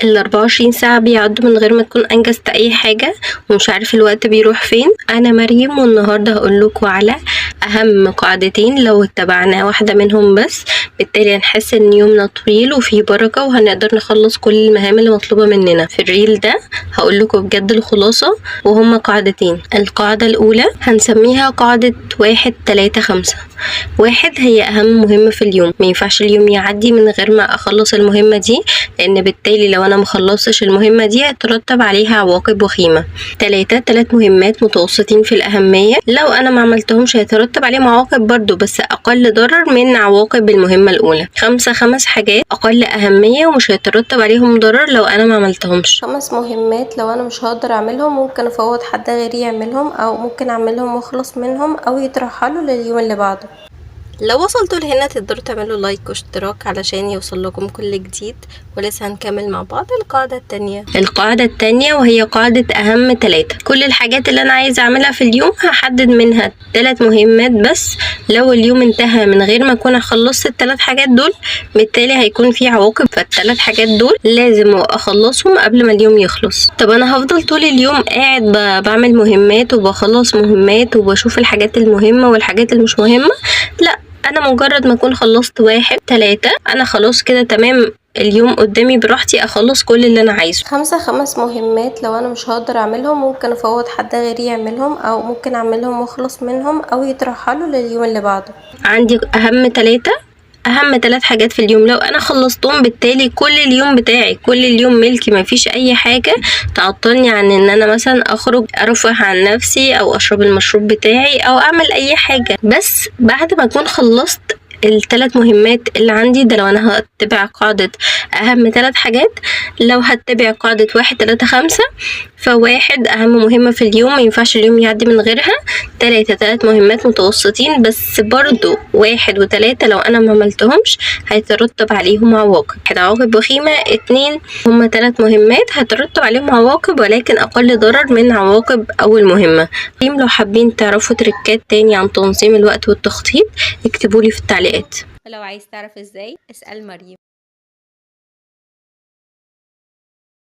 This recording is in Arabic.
ال24 ساعة بيعدوا من غير ما تكون أنجزت أي حاجة ومش عارف الوقت بيروح فين. أنا مريم، والنهاردة هقولكوا على أهم قاعدتين لو اتبعنا واحدة منهم بس بالتالي هنحس إن يومنا طويل وفيه بركة وهنقدر نخلص كل المهام اللي مطلوبة مننا. في الريل ده هقولكوا بجد الخلاصة، وهما قاعدتين. القاعدة الأولى هنسميها قاعدة 1-3-5. 1 هي أهم مهمة في اليوم، مينفعش اليوم يعدي من غير ما أخلص المهمة دي، لأن بالتالي لو أنا مخلصتش المهمة دي هترتب عليها عواقب وخيمة. 3 مهمات متوسطين في الأهمية، لو أنا ما عملتهمش هيترتب عليهم عواقب برضو بس أقل ضرر من عواقب المهمة الأولى. 5 حاجات أقل أهمية ومش هيترتب عليهم ضرر لو أنا ما عملتهمش. 5 مهمات لو أنا مش هقدر أعملهم ممكن أفوض حد غيري يعملهم، أو ممكن أعملهم وأخلص منهم أو يترحلوا لليوم اللي بعده. لو وصلتوا لهنا تقدروا تعملوا لايك واشتراك علشان يوصل لكم كل جديد، ولسه هنكمل مع بعض القاعدة التانية وهي قاعدة أهم 3. كل الحاجات اللي أنا عايزة أعملها في اليوم هحدد منها 3 مهمات بس. لو اليوم انتهى من غير ما أكون خلصت ال3 حاجات دول بالتالي هيكون في عواقب، فال3 حاجات دول لازم أخلصهم قبل ما اليوم يخلص. طب أنا هفضل طول اليوم قاعد بعمل مهمات وبخلص مهمات وبشوف الحاجات المهمة والحاجات المش مهمة؟ لأ، انا مجرد ما اكون خلصت 1-3 انا خلاص كده تمام، اليوم قدامي براحتي اخلص كل اللي انا عايزه. 5 مهمات لو انا مش هقدر اعملهم ممكن افوض حد غيري يعملهم، او ممكن اعملهم واخلص منهم او يترحلوا لليوم اللي بعده. عندي اهم 3 حاجات في اليوم، لو انا خلصتهم بالتالي كل اليوم بتاعي، كل اليوم ملكي، مفيش اي حاجة تعطلني عن ان انا مثلا اخرج ارفه عن نفسي او اشرب المشروب بتاعي او اعمل اي حاجة. بس بعد ما اكون خلصت ال3 مهمات اللي عندي ده، لو انا هتبع قاعدة اهم 3 حاجات، لو هتبع قاعدة 1-3-5 ف1 اهم مهمة في اليوم مينفعش اليوم يعدي من غيرها. 3 مهمات متوسطين بس برضو 1 و3 لو انا ما عملتهمش هيترتب عليهم عواقب. 1 عواقب وخيمة، 2 هما 3 مهمات هيترتب عليهم عواقب ولكن اقل ضرر من عواقب اول مهمة. لو حابين تعرفوا تريكات تاني عن تنظيم الوقت والتخطيط اكتبولي في التعليقات. لو عايز تعرف ازاي اسأل مريم.